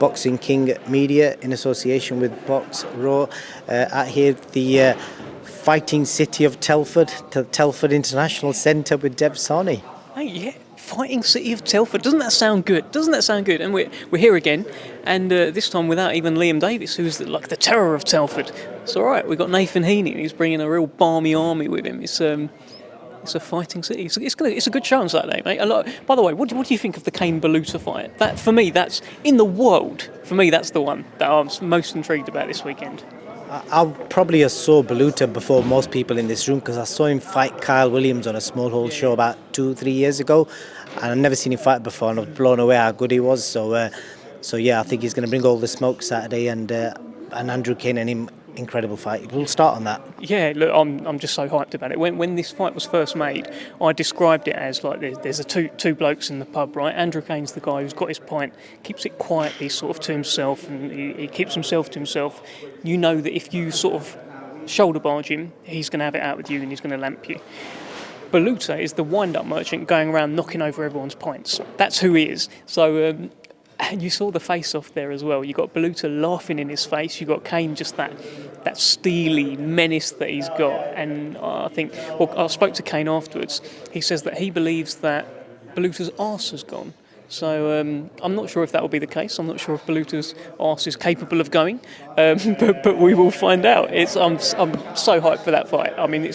Boxing King Media in association with Box Raw at here the fighting city of Telford, Telford International Centre with SAHNI. Hey, yeah, fighting city of Telford. Doesn't that sound good? And we're here again, and this time without even Liam Davis, who's like the terror of Telford. It's all right. We've got Nathan Heaney, and he's bringing a real balmy army with him. It's a fighting city. It's a good show on Saturday, mate. By the way, what do you think of the Kane Baluta fight? That for me, that's in the world. For me, that's the one that I'm most intrigued about this weekend. I probably saw Baluta before most people in this room because I saw him fight Kyle Williams on a small hole show about 2-3 years ago, and I've never seen him fight before, and I was blown away how good he was. So yeah, I think he's going to bring all the smoke Saturday, and Andrew Kane and him, incredible fight. We'll start on that. Yeah, look, I'm just so hyped about it. When this fight was first made, I described it as like there's two blokes in the pub, right? Andrew Kane's the guy who's got his pint, keeps it quietly sort of to himself, and he keeps himself to himself. You know that if you sort of shoulder barge him, he's going to have it out with you and he's going to lamp you. Baluta is the wind-up merchant going around knocking over everyone's pints. That's who he is. So and you saw the face-off there as well. You got Baluta laughing in his face. You got Kane just that steely menace that he's got. And I think, well, I spoke to Kane afterwards. He says that he believes that Baluta's arse has gone. So I'm not sure if that will be the case. I'm not sure if Baluta's arse is capable of going, but we will find out. I'm so hyped for that fight. I mean,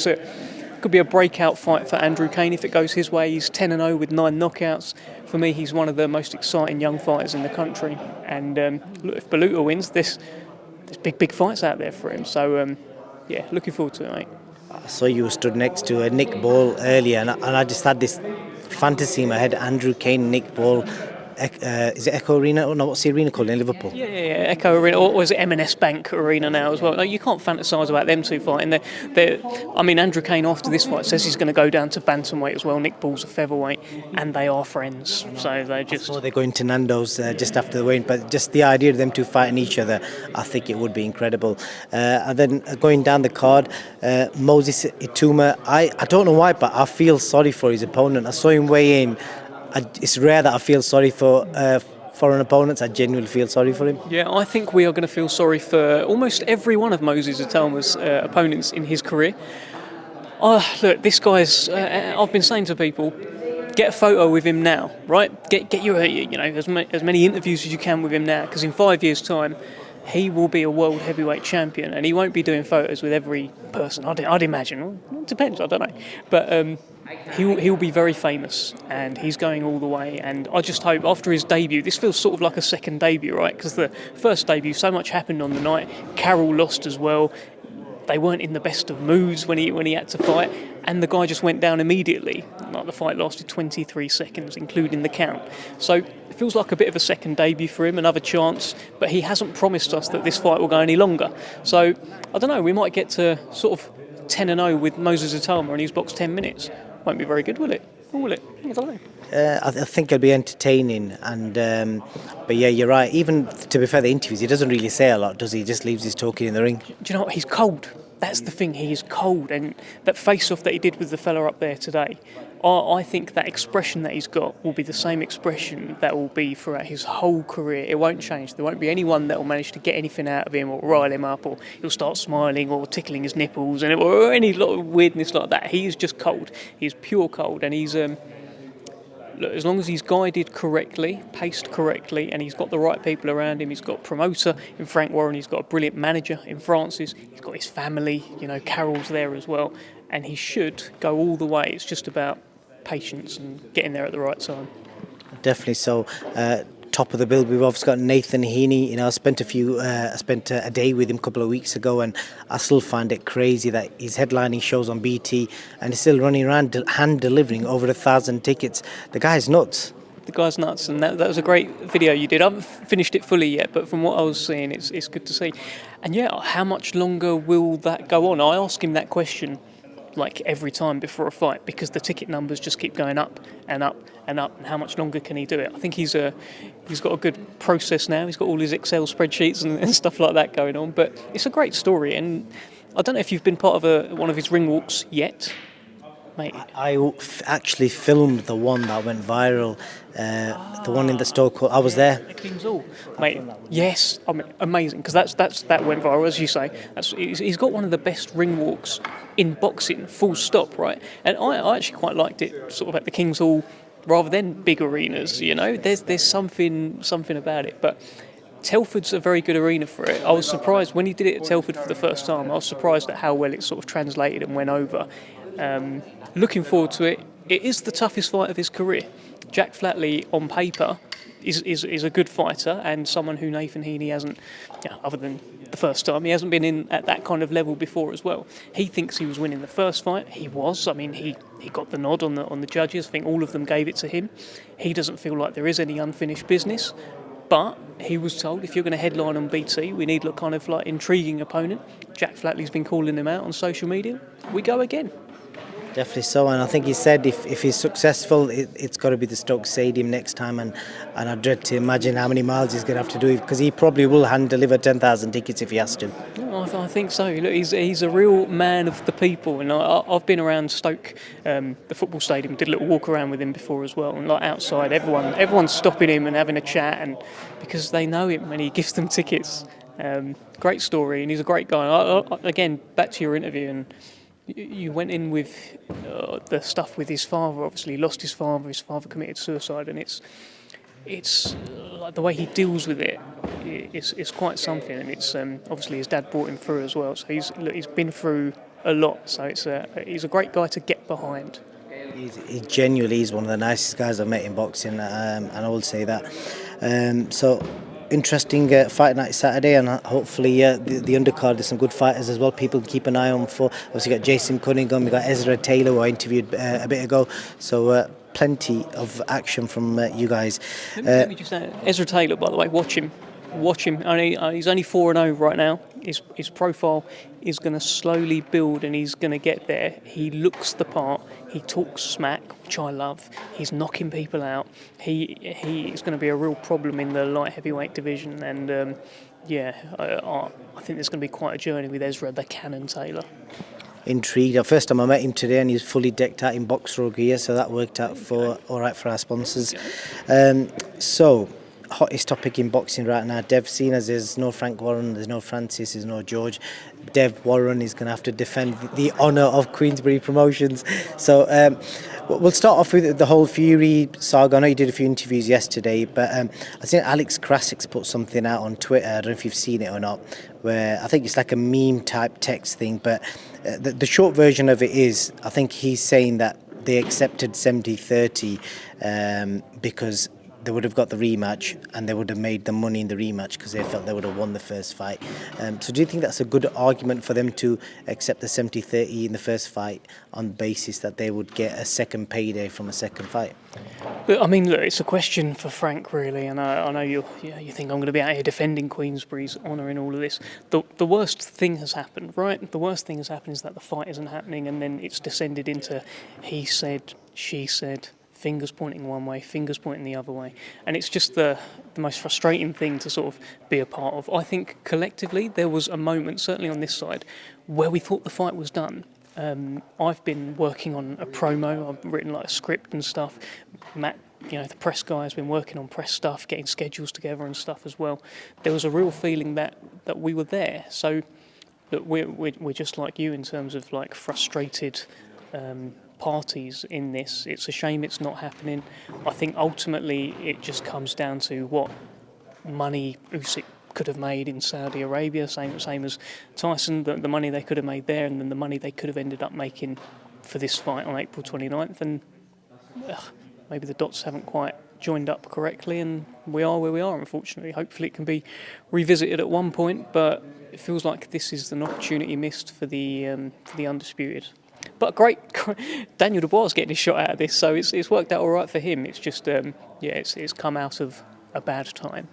could be a breakout fight for Andrew Kane if it goes his way. He's 10-0 with 9 knockouts. For me, he's one of the most exciting young fighters in the country. And look, if Baluta wins, there's big fights out there for him. So yeah, looking forward to it, mate. I saw you stood next to Nick Ball earlier, and I just had this fantasy in my head: Andrew Kane, Nick Ball. Is it Echo Arena? Oh no, what's the arena called in Liverpool? Yeah, Echo Arena, or is it M&S Bank Arena now as well? No, you can't fantasise about them two fighting. I mean, Andrew Kane after this fight says he's going to go down to bantamweight as well. Nick Ball's a featherweight, and they are friends. So they just. I saw they're going to Nando's just after the weigh-in, but just the idea of them two fighting each other, I think it would be incredible. And then going down the card, Moses Ituma. I don't know why, but I feel sorry for his opponent. I saw him weigh in. It's rare that I feel sorry for foreign opponents. I genuinely feel sorry for him. Yeah, I think we are going to feel sorry for almost every one of Moses Ituma's opponents in his career. Look, this guy's. I've been saying to people, get a photo with him now, right? Get you as many interviews as you can with him now, because in 5 years' time, he will be a world heavyweight champion, and he won't be doing photos with every person. I'd imagine. Well, it depends. I don't know, but. He'll be very famous, and he's going all the way. And I just hope after his debut, this feels sort of like a second debut, right? Because the first debut, so much happened on the night. Carroll lost as well. They weren't in the best of moods when he had to fight, and the guy just went down immediately. Like the fight lasted 23 seconds, including the count. So it feels like a bit of a second debut for him, another chance. But he hasn't promised us that this fight will go any longer. So I don't know. We might get to sort of 10-0 with Moses Ituma, and he's boxed 10 minutes. Won't be very good, will it? Or will it? I don't know. I think it'll be entertaining, and but yeah, you're right. Even to be fair, the interviews, he doesn't really say a lot, does he? He just leaves his talking in the ring. Do you know what? He's cold. That's the thing. He is cold, and that face-off that he did with the fella up there today, I think that expression that he's got will be the same expression that will be throughout his whole career. It won't change. There won't be anyone that will manage to get anything out of him or rile him up, or he'll start smiling or tickling his nipples or any lot of weirdness like that. He is just cold. He's pure cold, and he's look, as long as he's guided correctly, paced correctly, and he's got the right people around him. He's got a promoter in Frank Warren. He's got a brilliant manager in Francis. He's got his family. Carroll's there as well, and he should go all the way. It's just about patience and getting there at the right time. Definitely so. Top of the bill, we've obviously got Nathan Heaney. I spent a day with him a couple of weeks ago, and I still find it crazy that he's headlining shows on BT and he's still running around hand delivering over 1,000 tickets. The guy's nuts. The guy's nuts, and that was a great video you did. I haven't finished it fully yet, but from what I was seeing, it's good to see. And yeah, how much longer will that go on? I ask him that question like every time before a fight, because the ticket numbers just keep going up and up and up, and how much longer can he do it? I think he's got a good process now. He's got all his Excel spreadsheets and stuff like that going on, but it's a great story. And I don't know if you've been part of one of his ring walks yet, mate. Actually filmed the one that went viral, the one in the Stoke. I was there. At King's Hall, mate. Yes, I mean, amazing, because that went viral, as you say. He's got one of the best ring walks in boxing, full stop, right? And I actually quite liked it, sort of at the King's Hall, rather than big arenas. You know, there's something about it, but. Telford's a very good arena for it. I was surprised when he did it at Telford for the first time. I was surprised at how well it sort of translated and went over. Looking forward to it. It is the toughest fight of his career. Jack Flatley, on paper, is a good fighter and someone who Nathan Heaney hasn't, other than the first time, he hasn't been in at that kind of level before as well. He thinks he was winning the first fight. He was. I mean, he got the nod on the judges. I think all of them gave it to him. He doesn't feel like there is any unfinished business. But he was told, if you're going to headline on BT, we need a kind of like intriguing opponent. Jack Flatley's been calling him out on social media. We go again. Definitely so, and I think he said if he's successful, it's got to be the Stoke Stadium next time, and I dread to imagine how many miles he's going to have to do, because he probably will hand deliver 10,000 tickets if he has to. I think so. Look, he's a real man of the people, and I've been around Stoke, the football stadium, did a little walk around with him before as well, and like outside, everyone's stopping him and having a chat, and because they know him and he gives them tickets. Great story, and he's a great guy. Again, back to your interview, and you went in with the stuff with his father. Obviously, he lost his father. His father committed suicide, and it's like the way he deals with it. It's quite something, and it's obviously his dad brought him through as well. So he's been through a lot. So he's a great guy to get behind. He genuinely is one of the nicest guys I've met in boxing, and I will say that. So. Interesting fight night Saturday, and hopefully the undercard, there's some good fighters as well people can keep an eye on for. Obviously got Jason Cunningham, we got Ezra Taylor, who I interviewed a bit ago, so plenty of action from you guys. Let me just say, Ezra Taylor, by the way, watch him. He's only 4-0 right now. His profile is going to slowly build, and he's going to get there. He looks the part. He talks smack, which I love. He's knocking people out. He is going to be a real problem in the light heavyweight division, and I think there's going to be quite a journey with Ezra the Cannon Taylor. Intrigued. The first time I met him today, and he's fully decked out in Boxrow gear, so that worked out all right for our sponsors. So. Hottest topic in boxing right now. Dev, seen as there's no Frank Warren, there's no Francis, there's no George. Dev Warren is going to have to defend the honour of Queensberry Promotions. So we'll start off with the whole Fury saga. I know you did a few interviews yesterday, but I think Alex Krasik's put something out on Twitter. I don't know if you've seen it or not, where I think it's like a meme type text thing, but the short version of it is, I think he's saying that they accepted 70-30 because they would have got the rematch and they would have made the money in the rematch because they felt they would have won the first fight. So do you think that's a good argument for them to accept the 70-30 in the first fight on the basis that they would get a second payday from a second fight? I mean, look, it's a question for Frank, really, and I know you think I'm going to be out here defending Queensberry's honour in all of this. The worst thing has happened, right? The worst thing has happened is that the fight isn't happening, and then it's descended into he said, she said, fingers pointing one way, fingers pointing the other way. And it's just the most frustrating thing to sort of be a part of. I think collectively there was a moment, certainly on this side, where we thought the fight was done. I've been working on a promo, I've written like a script and stuff. Matt, the press guy, has been working on press stuff, getting schedules together and stuff as well. There was a real feeling that we were there. So look, we're just like you in terms of like frustrated parties in this. It's a shame it's not happening. I think ultimately it just comes down to what money USYK could have made in Saudi Arabia, same as Tyson, the money they could have made there, and then the money they could have ended up making for this fight on April 29th. And maybe the dots haven't quite joined up correctly, and we are where we are, unfortunately. Hopefully it can be revisited at one point, but it feels like this is an opportunity missed for the Undisputed. But great, Daniel Dubois is getting his shot out of this, so it's worked out all right for him. It's just, it's come out of a bad time.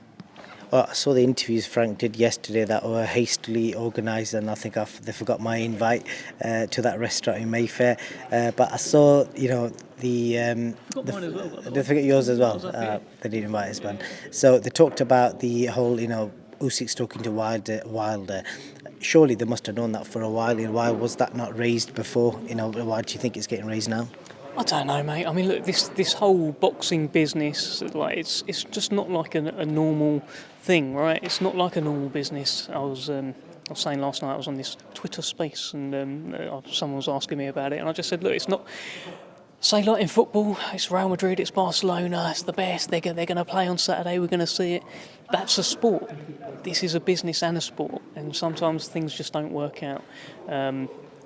Well, I saw the interviews Frank did yesterday that were hastily organised, and I think they forgot my invite to that restaurant in Mayfair. But I saw, they forgot yours as well. They didn't invite us, man. So they talked about the whole, Usyk's talking to Wilder. surely they must have known that for a while. Why was that not raised before? Why do you think it's getting raised now? I don't know, mate. I mean, look, this whole boxing business, like it's just not like a normal thing, right? It's not like a normal business. I was saying last night I was on this Twitter space and someone was asking me about it, and I just said, look, it's not. Say like in football, it's Real Madrid, it's Barcelona, it's the best. They're going to play on Saturday. We're going to see it. That's a sport. This is a business and a sport, and sometimes things just don't work out.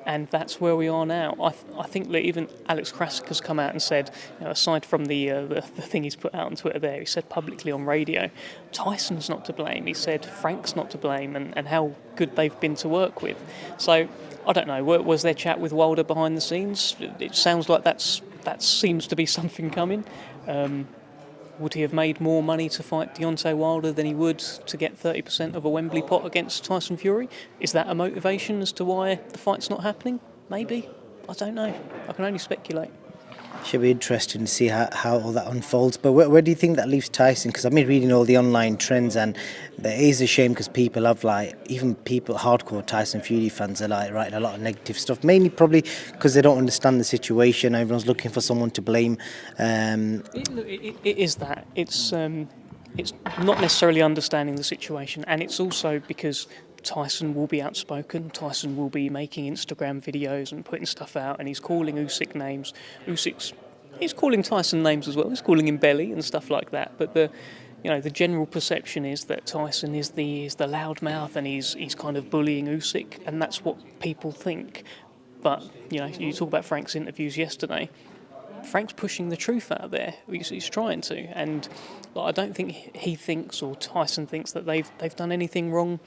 And that's where we are now. I think that even Alex Krasik has come out and said, aside from the thing he's put out on Twitter there, he said publicly on radio, Tyson's not to blame. He said Frank's not to blame, and how good they've been to work with. So I don't know. Was there chat with Wilder behind the scenes? It sounds like that seems to be something coming. Would he have made more money to fight Deontay Wilder than he would to get 30% of a Wembley pot against Tyson Fury? Is that a motivation as to why the fight's not happening? Maybe. I don't know. I can only speculate. Should be interesting to see how all that unfolds. But where do you think that leaves Tyson? Because I've been reading all the online trends, and it is a shame because people have even people hardcore Tyson Fury fans are writing a lot of negative stuff. Mainly probably because they don't understand the situation. Everyone's looking for someone to blame. It is that. It's not necessarily understanding the situation, and it's also because Tyson will be outspoken. Tyson will be making Instagram videos and putting stuff out, and he's calling Usyk names. He's calling Tyson names as well. He's calling him Belly and stuff like that. But the general perception is that Tyson is the loudmouth, and he's kind of bullying Usyk, and that's what people think. But you talk about Frank's interviews yesterday. Frank's pushing the truth out there. He's trying to, and I don't think he thinks or Tyson thinks that they've done anything wrong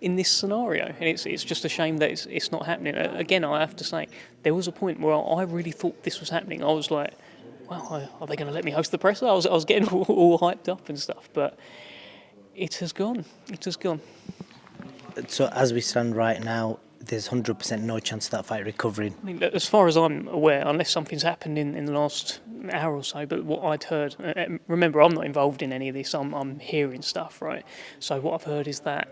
in this scenario, and it's just a shame that it's not happening. Again, I have to say, there was a point where I really thought this was happening. I was like, well, are they going to let me host the presser? I was getting all hyped up and stuff, but it has gone. It has gone. So as we stand right now, there's 100% no chance of that fight recovering. I mean, as far as I'm aware, unless something's happened in the last hour or so, but what I'd heard, remember, I'm not involved in any of this. I'm hearing stuff, right? So what I've heard is that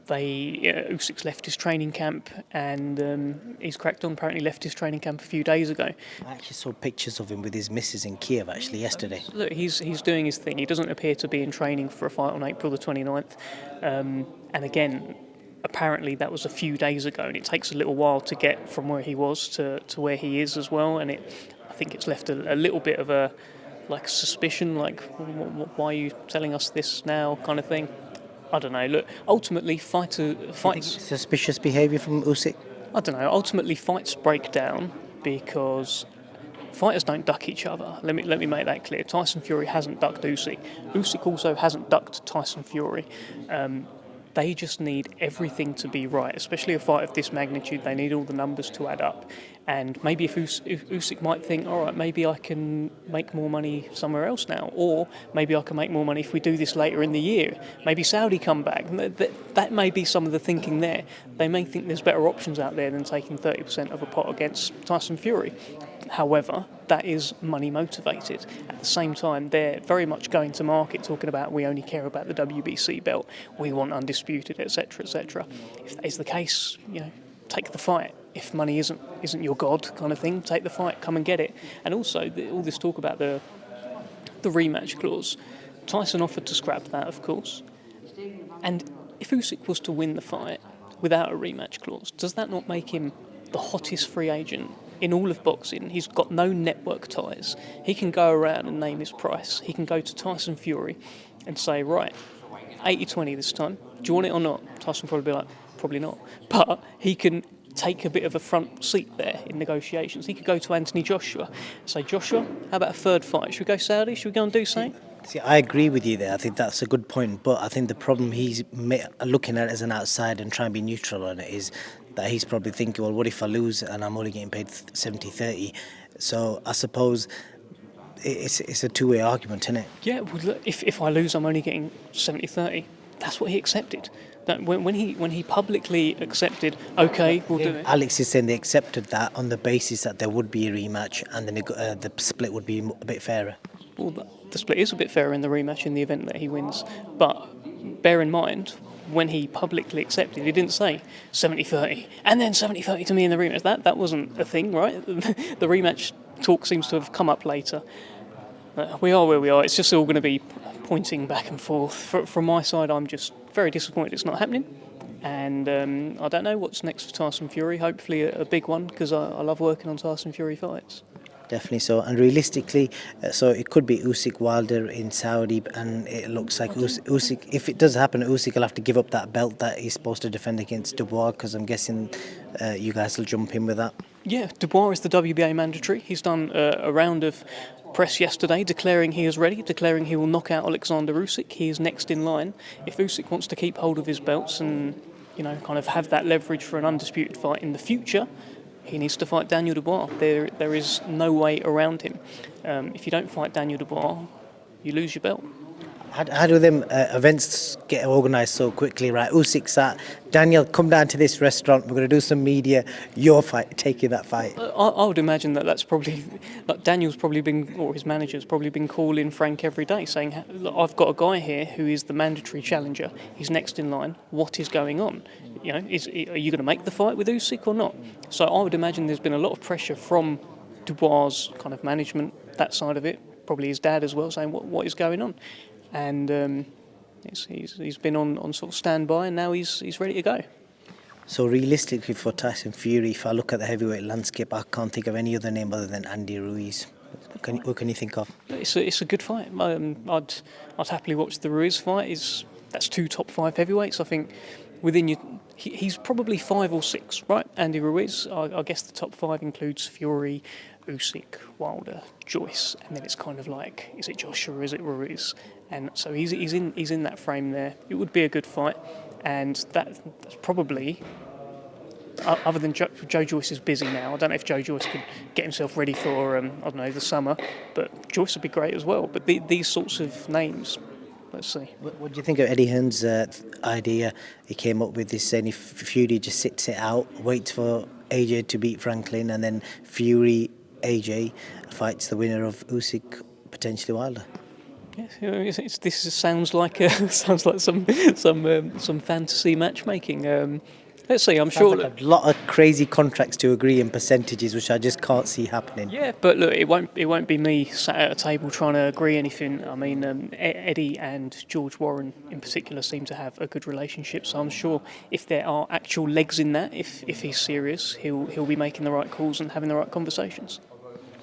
Usyk's left his training camp, and he's cracked on. Apparently left his training camp a few days ago. I actually saw pictures of him with his missus in Kiev actually yesterday. Look, he's doing his thing. He doesn't appear to be in training for a fight on April the 29th. And again, apparently that was a few days ago, and it takes a little while to get from where he was to where he is as well. And I think it's left a little bit of a suspicion, why are you telling us this now, kind of thing. I don't know. Look, ultimately, fights. Suspicious behaviour from Usyk? I don't know. Ultimately, fights break down because fighters don't duck each other. Let me make that clear. Tyson Fury hasn't ducked Usyk. Usyk also hasn't ducked Tyson Fury. They just need everything to be right, especially a fight of this magnitude. They need all the numbers to add up. And maybe if Usyk might think, all right, maybe I can make more money somewhere else now, or maybe I can make more money if we do this later in the year. Maybe Saudi come back. That may be some of the thinking there. They may think there's better options out there than taking 30% of a pot against Tyson Fury. However, that is money motivated. At the same time, they're very much going to market talking about we only care about the WBC belt, we want undisputed, etc., etc. If that is the case, take the fight. If money isn't your god, kind of thing, take the fight, come and get it. And also, all this talk about the rematch clause, Tyson offered to scrap that, of course. And if Usyk was to win the fight without a rematch clause, does that not make him the hottest free agent in all of boxing? He's got no network ties. He can go around and name his price. He can go to Tyson Fury and say, right, 80-20 this time. Do you want it or not? Tyson will probably be like, probably not. But he can take a bit of a front seat there in negotiations. He could go to Anthony Joshua and say, Joshua, how about a third fight? Should we go Saudi? Should we go and do something? See, I agree with you there. I think that's a good point. But I think the problem he's looking at it as an outsider and trying to be neutral on it is that he's probably thinking, well, what if I lose and I'm only getting paid 70-30? So I suppose it's a two-way argument, isn't it? Yeah, well, look, if I lose, I'm only getting 70-30. That's what he accepted. That when he publicly accepted, okay, we'll do it. Alex is saying they accepted that on the basis that there would be a rematch and the split would be a bit fairer. Well, the split is a bit fairer in the rematch in the event that he wins. But bear in mind, when he publicly accepted, he didn't say 70-30 and then 70-30 to me in the rematch. That wasn't a thing, right? The rematch talk seems to have come up later. We are where we are. It's just all going to be pointing back and forth. From my side, I'm just very disappointed it's not happening. And I don't know what's next for Tyson Fury. Hopefully a big one, because I love working on Tyson Fury fights. Definitely so. And realistically, so it could be USYK Wilder in Saudi, and it looks like Usyk, if it does happen, Usyk will have to give up that belt that he's supposed to defend against Dubois, because I'm guessing you guys will jump in with that. Yeah, Dubois is the WBA mandatory. He's done a round of press yesterday declaring he is ready, declaring he will knock out Alexander Usyk. He is next in line. If Usyk wants to keep hold of his belts and, kind of have that leverage for an undisputed fight in the future, he needs to fight Daniel Dubois. There is no way around him. If you don't fight Daniel Dubois, you lose your belt. How do them events get organised so quickly, right? Usyk's at, Daniel, come down to this restaurant, we're going to do some media, your fight, taking that fight. I would imagine that's probably, like Daniel's probably been, or his manager's probably been calling Frank every day saying, look, I've got a guy here who is the mandatory challenger, he's next in line, what is going on? Are you going to make the fight with Usyk or not? So I would imagine there's been a lot of pressure from Dubois' kind of management, that side of it, probably his dad as well, saying what is going on? And he's been on sort of standby, and now he's ready to go. So realistically for Tyson Fury, if I look at the heavyweight landscape, I can't think of any other name other than Andy Ruiz. What can you think of? It's a good fight. I'd happily watch the Ruiz fight. That's 2 top 5 heavyweights. I think he's probably 5 or 6, right? Andy Ruiz. I guess the top 5 includes Fury, Usyk, Wilder, Joyce, and then it's kind of like, is it Joshua or is it Ruiz? And so he's in that frame there. It would be a good fight, and that's probably, other than Joe Joyce is busy now. I don't know if Joe Joyce could get himself ready for the summer, but Joyce would be great as well. But these sorts of names, let's see. What do you think of Eddie Hearn's idea he came up with, this saying if Fury just sits it out, waits for AJ to beat Franklin, and then Fury AJ fights the winner of Usyk, potentially Wilder? Yes, this sounds like some fantasy matchmaking. Let's see. I'm sure like a lot of crazy contracts to agree in percentages, which I just can't see happening. Yeah, but look, it won't be me sat at a table trying to agree anything. I mean, Eddie and George Warren in particular seem to have a good relationship, so I'm sure if there are actual legs in that, if he's serious, he'll be making the right calls and having the right conversations.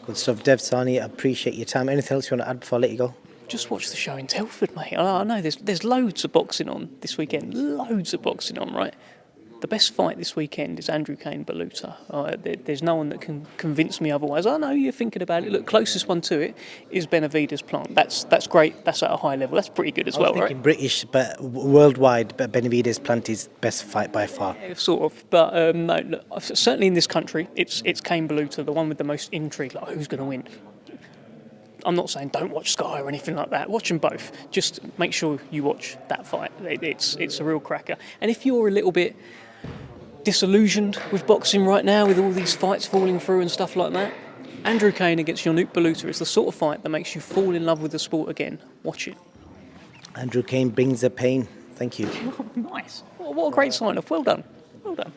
Good stuff, Dev, SAHNI. I appreciate your time. Anything else you want to add before I let you go? Just watch the show in Telford, mate. I know there's loads of boxing on this weekend. Loads of boxing on, right? The best fight this weekend is Andrew Kane-Baluta. There's no one that can convince me otherwise. I know you're thinking about it. Look, closest one to it is Benavidez Plant. That's great. That's at a high level. That's pretty good as well, right? Thinking British, but worldwide, but Benavidez Plant is best fight by far. Yeah, sort of, but no. Look, certainly in this country, it's Kane-Baluta, the one with the most intrigue. Like, who's going to win? I'm not saying don't watch Sky or anything like that. Watch them both. Just make sure you watch that fight. It's a real cracker. And if you're a little bit disillusioned with boxing right now, with all these fights falling through and stuff like that, Andrew Kane against Yannick Baluta is the sort of fight that makes you fall in love with the sport again. Watch it. Andrew Kane brings the pain. Thank you. Nice. What a great sign-off. Well done. Well done.